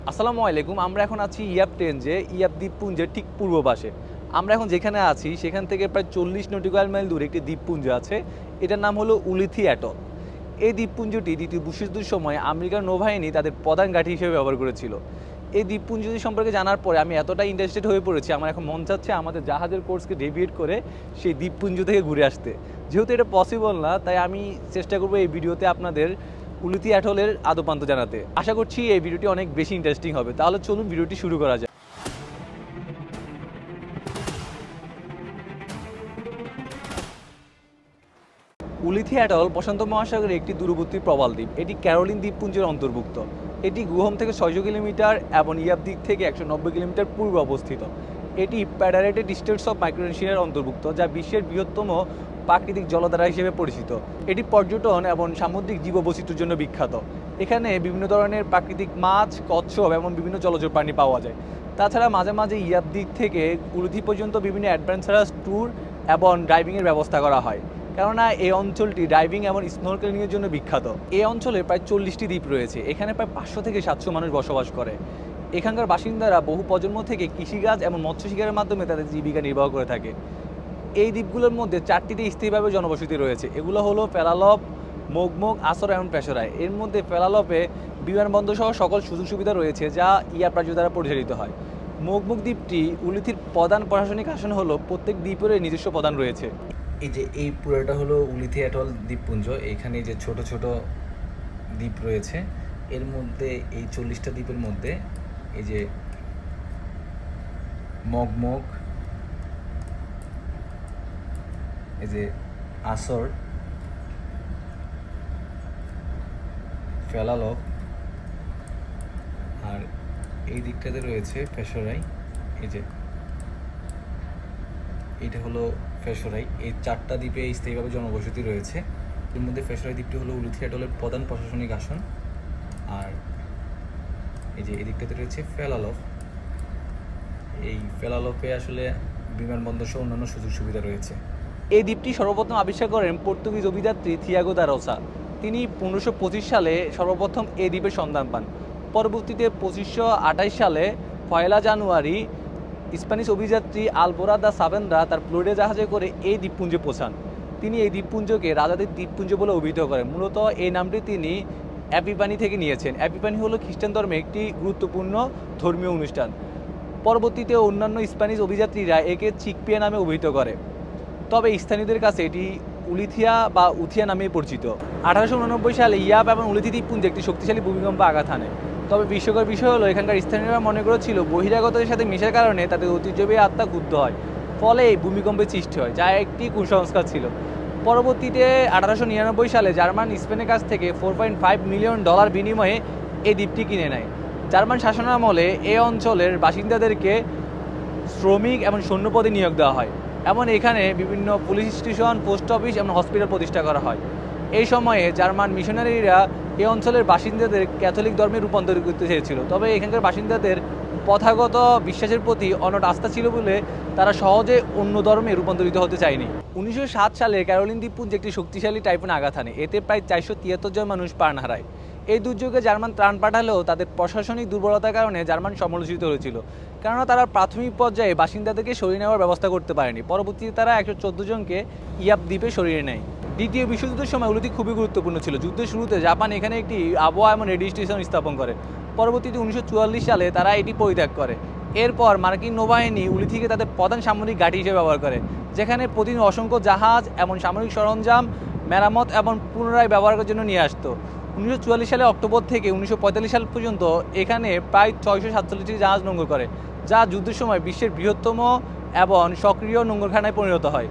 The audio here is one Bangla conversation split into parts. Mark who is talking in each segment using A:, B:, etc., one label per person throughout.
A: আসসালামু আলাইকুম। আমরা এখন আছি ইয়াব টেনজে, ইয়াব দ্বীপপুঞ্জের ঠিক পূর্ব পাশে। আমরা এখন যেখানে আছি সেখান থেকে প্রায় 40 নটিক্যাল মাইল দূরে একটি দ্বীপপুঞ্জ আছে। এটার নাম হলো উলিথি অ্যাটল। এই দ্বীপপুঞ্জটি দ্বিতীয় বিশ্বযুদ্ধের সময় আমেরিকার নৌবাহিনী তাদের প্রধান ঘাঁটি হিসেবে ব্যবহার করেছিল। এই দ্বীপপুঞ্জটি সম্পর্কে জানার পরে আমি এতটাই ইন্টারেস্টেড হয়ে পড়েছি, আমার এখন মন চাচ্ছে আমাদের জাহাজের কোর্সকে ডেভিয়েট করে সেই দ্বীপপুঞ্জ থেকে ঘুরে আসতে। যেহেতু এটা পসিবল না, তাই আমি চেষ্টা করবো এই ভিডিওতে আপনাদের উলুথি অ্যাটলের আদ্যোপান্ত জানাতে। আশা করছি এই ভিডিওটি অনেক বেশি ইন্টারেস্টিং হবে। তাহলে চলুন ভিডিওটি শুরু করা যাক। উলিথি অ্যাটল প্রশান্ত মহাসাগরের একটি দূরবর্তী প্রবাল দ্বীপ। এটি ক্যারোলিন দ্বীপপুঞ্জের অন্তর্ভুক্ত। এটি গুহম থেকে 600 কিলোমিটার এবং ইয়াব দ্বীপ থেকে 190 কিলোমিটার পূর্বে অবস্থিত। এটি ফেডারেটেড স্টেটস অফ মাইক্রোনেশিয়ার অন্তর্ভুক্ত, যা বিশ্বের বৃহত্তম প্রাকৃতিক জলধারা হিসেবে পরিচিত। এটি পর্যটন এবং সামুদ্রিক জীববৈচিত্র্যের জন্য বিখ্যাত। এখানে বিভিন্ন ধরনের প্রাকৃতিক মাছ, কচ্ছপ এবং বিভিন্ন জলজ প্রাণী পাওয়া যায়। তাছাড়া মাঝে মাঝে ইয়াব দ্বীপ থেকে উলুথি পর্যন্ত বিভিন্ন অ্যাডভেঞ্চারাস ট্যুর এবং ড্রাইভিংয়ের ব্যবস্থা করা হয়, কেননা এই অঞ্চলটি ড্রাইভিং এবং স্নরকেলিংয়ের জন্য বিখ্যাত। এই অঞ্চলে প্রায় 40টি দ্বীপ রয়েছে। এখানে প্রায় 500 থেকে 700 মানুষ বসবাস করে। এখানকার বাসিন্দারা বহু প্রজন্ম থেকে কৃষিকাজ এবং মৎস্য শিকারের মাধ্যমে তাদের জীবিকা নির্বাহ করে থাকে। এই দ্বীপগুলোর মধ্যে 4টিতে স্থায়ীভাবে জনবসতি রয়েছে। এগুলো হলো ফেলালপ, মোগমোগ, আসর এবং পেশরায়। এর মধ্যে ফেলালপে বিমানবন্দর সহ সকল সুযোগ সুবিধা রয়েছে, যা ইয়াব রাজ্য দ্বারা পরিচালিত হয়। মোগমোগ দ্বীপটি উলিথির প্রধান প্রশাসনিক আসন হলো। প্রত্যেক দ্বীপের নিজস্ব প্রধান রয়েছে। এই যে এই পুরোটা হলো উলিথি অ্যাটল দ্বীপপুঞ্জ। এখানে যে ছোট ছোট দ্বীপ রয়েছে, এর মধ্যে এই 40টা দ্বীপের মধ্যে এই যে মগমগ, এই যে আসর, ফেলালপ, আর এই দিকটাতে রয়েছে ফেসরাই। এই যে এটা হলো ফেসরাই। এই 4টা দ্বীপে স্থায়ীভাবে জনবসতি রয়েছে। এর মধ্যে ফেসরাই দ্বীপটি হলো উলুথি অ্যাটলের প্রধান প্রশাসনিক আসন। আর এই যে এই দিকটাতে রয়েছে ফেলালপ। এই ফেলালপে আসলে বিমানবন্দর সহ অন্যান্য সুযোগ সুবিধা রয়েছে। এই দ্বীপটি সর্বপ্রথম আবিষ্কার করেন পর্তুগিজ অভিযাত্রী থিয়াগো দা রোসা। তিনি 1525 সালে সর্বপ্রথম এই দ্বীপের সন্ধান পান। পরবর্তীতে 2528 সালে 1 জানুয়ারি স্প্যানিশ অভিযাত্রী আলবোরা দা সাভেন্দ্রা তার ফ্লোরিডা জাহাজে করে এই দ্বীপপুঞ্জে পৌঁছান। তিনি এই দ্বীপপুঞ্জকে রাজাদের দ্বীপপুঞ্জ বলে অভিহিত করেন। মূলত এই নামটি তিনি এপিফানি থেকে নিয়েছেন। এপিফানি হলো খ্রিস্টান ধর্মে একটি গুরুত্বপূর্ণ ধর্মীয় অনুষ্ঠান। পরবর্তীতে অন্যান্য স্প্যানিশ অভিযাত্রীরা একে চিকপিয়া নামে অভিহিত করে, তবে স্থানীয়দের কাছে এটি উলিথিয়া বা উথিয়া নামে পরিচিত। 1889 সালে ইয়াব এবং উলিথি দ্বীপপুঞ্জে একটি শক্তিশালী ভূমিকম্প আঘাত হানে। তবে বিস্ময়কর বিষয় হলো, এখানকার স্থানীয়রা মনে করেছিল বহিরাগতদের সাথে মেশার কারণে তাদের ঐতিহ্যবাহী আত্মা ক্ষুব্ধ হয়, ফলে এই ভূমিকম্পের সৃষ্টি হয়, যা একটি কুসংস্কার ছিল। পরবর্তীতে 1899 সালে জার্মান স্পেনের কাছ থেকে $4.5 মিলিয়ন বিনিময়ে এই দ্বীপটি কিনে নেয়। জার্মান শাসনামলে এই অঞ্চলের বাসিন্দাদেরকে শ্রমিক এবং সৈন্যপদে নিয়োগ দেওয়া হয়। এমন এখানে বিভিন্ন পুলিশ স্টেশন, পোস্ট অফিস এবং হসপিটাল প্রতিষ্ঠা করা হয়। এই সময়ে জার্মান মিশনারিরা এই অঞ্চলের বাসিন্দাদের ক্যাথলিক ধর্মে রূপান্তরিত করতে চেয়েছিল, তবে এখানকার বাসিন্দাদের প্রথাগত বিশ্বাসের প্রতি অনট আস্থা ছিল বলে তারা সহজে অন্য ধর্মে রূপান্তরিত হতে চায়নি। 1907 সালে ক্যারোলিন দ্বীপপুঞ্জে একটি শক্তিশালী টাইফুন আঘাত হানে। এতে প্রায় 473 জন মানুষ প্রাণ হারায়। এই দুর্যোগে জার্মান ত্রাণ পাঠালেও তাদের প্রশাসনিক দুর্বলতার কারণে জার্মান সমালোচিত হয়েছিল, কেননা তারা প্রাথমিক পর্যায়ে বাসিন্দাদেরকে সরিয়ে নেওয়ার ব্যবস্থা করতে পারেনি। পরবর্তীতে তারা 114 জনকে ইয়াব দ্বীপে সরিয়ে নেয়। দ্বিতীয় বিশ্বযুদ্ধের সময় উলুথি খুবই গুরুত্বপূর্ণ ছিল। যুদ্ধের শুরুতে জাপান এখানে একটি আবহাওয়া এবং রেডিও স্টেশন স্থাপন করে। পরবর্তীতে 1944 সালে তারা এটি পরিত্যাগ করে। এরপর মার্কিন নৌবাহিনী উলুথিকে তাদের প্রধান সামরিক ঘাঁটি হিসেবে ব্যবহার করে, যেখানে প্রতিদিন অসংখ্য জাহাজ এবং সামরিক সরঞ্জাম মেরামত এবং পুনরায় ব্যবহারের জন্য নিয়ে আসতো। 1944 সালে অক্টোবর থেকে 1945 সাল পর্যন্ত এখানে প্রায় 647টি জাহাজ নোঙর করে, যা যুদ্ধের সময় বিশ্বের বৃহত্তম এবং সক্রিয় নোঙরখানায় পরিণত হয়।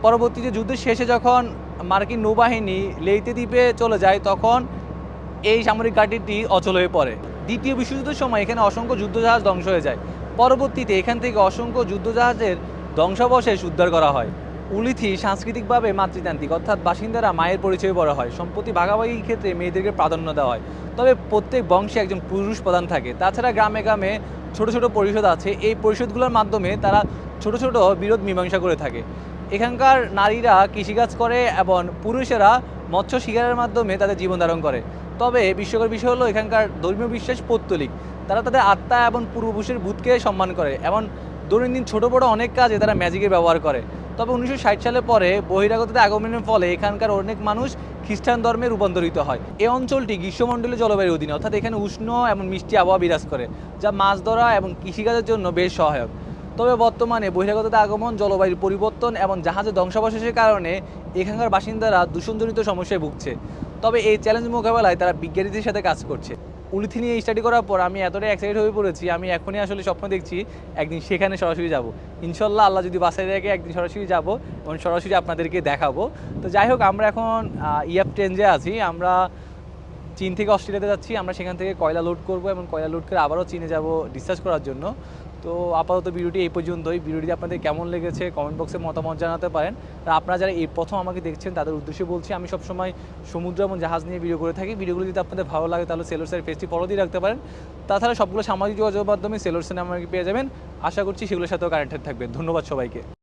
A: পরবর্তীতে যুদ্ধের শেষে যখন মার্কিন নৌবাহিনী লেইতে দ্বীপে চলে যায়, তখন এই সামরিক ঘাঁটিটি অচল হয়ে পড়ে। দ্বিতীয় বিশ্বযুদ্ধের সময় এখানে অসংখ্য যুদ্ধজাহাজ ধ্বংস হয়ে যায়। পরবর্তীতে এখান থেকে অসংখ্য যুদ্ধজাহাজের ধ্বংসাবশেষ উদ্ধার করা হয়। উলিথি সাংস্কৃতিকভাবে মাতৃতান্ত্রিক, অর্থাৎ বাসিন্দারা মায়ের পরিচয়ে বড় হয়। সম্পত্তি ভাগাভাগির ক্ষেত্রে মেয়েদেরকে প্রাধান্য দেওয়া হয়, তবে প্রত্যেক বংশে একজন পুরুষ প্রধান থাকে। তাছাড়া গ্রামে গ্রামে ছোট ছোট পরিষদ আছে। এই পরিষদগুলোর মাধ্যমে তারা ছোট ছোট বিরোধ মীমাংসা করে থাকে। এখানকার নারীরা কৃষিকাজ করে এবং পুরুষেরা মৎস্য শিকারের মাধ্যমে তাদের জীবন ধারণ করে। তবে বিস্ময়কর বিষয় হলো, এখানকার ধর্মীয় বিশ্বাস পৌত্তলিক।
B: তারা তাদের আত্মা এবং পূর্বপুরুষের ভূতকে সম্মান করে এবং দৈনন্দিন ছোট বড় অনেক কাজে তারা ম্যাজিকের ব্যবহার করে। তবে 1960 সালের পরে বহিরাগতদের আগমনের ফলে এখানকার অনেক মানুষ খ্রিস্টান ধর্মে রূপান্তরিত হয়। এই অঞ্চলটি গ্রীষ্মমণ্ডলীয় জলবায়ুর অধীনে, অর্থাৎ এখানে উষ্ণ এবং মিষ্টি আবহাওয়া বিরাজ করে, যা মাছ ধরা এবং কৃষিকাজের জন্য বেশ সহায়ক। তবে বর্তমানে বহিরাগতদের আগমন, জলবায়ুর পরিবর্তন এবং জাহাজের ধ্বংসাবশেষের কারণে এখানকার বাসিন্দারা দূষণজনিত সমস্যায় ভুগছে। তবে এই চ্যালেঞ্জ মোকাবেলায় তারা বিজ্ঞানীদের সাথে কাজ করছে। উলিথি নিয়ে স্টাডি করার পর আমি এতটাই এক্সাইটেড হয়ে পড়েছি, আমি এখনই আসলে স্বপ্ন দেখছি একদিন সেখানে সরাসরি যাব। ইনশাল্লাহ আল্লাহ যদি বাসায় দেখে একদিন সরাসরি যাব এবং সরাসরি আপনাদেরকে দেখাবো। তো যাই হোক, আমরা এখন ইয়াপ ট্রেঞ্জে আছি। আমরা চীন থেকে অস্ট্রেলিয়াতে যাচ্ছি। আমরা সেখান থেকে কয়লা লোড করব এবং কয়লা লোড করে আবারও চীনে যাব রিসার্চ করার জন্য। তো আপাতত ভিডিওটি এই পর্যন্তই। ভিডিওটি আপনাদের কেমন লেগেছে কমেন্ট বক্সে মতামত জানাতে পারেন। আর আপনারা যারা এই প্রথম আমাকে দেখছেন তাদের উদ্দেশ্যে বলছি, আমি সবসময় সমুদ্র এবং জাহাজ নিয়ে ভিডিও করে থাকি। ভিডিওগুলো যদি আপনাদের ভালো লাগে তাহলে সেলরসের পেজটি ফলো দিয়ে রাখতে পারেন। তাছাড়া সবগুলো সামাজিক যোগাযোগের মাধ্যমে সেলরসের নামে পেয়ে যাবেন। আশা করছি সেগুলোর সাথেও কানেক্টেড থাকবেন। ধন্যবাদ সবাইকে।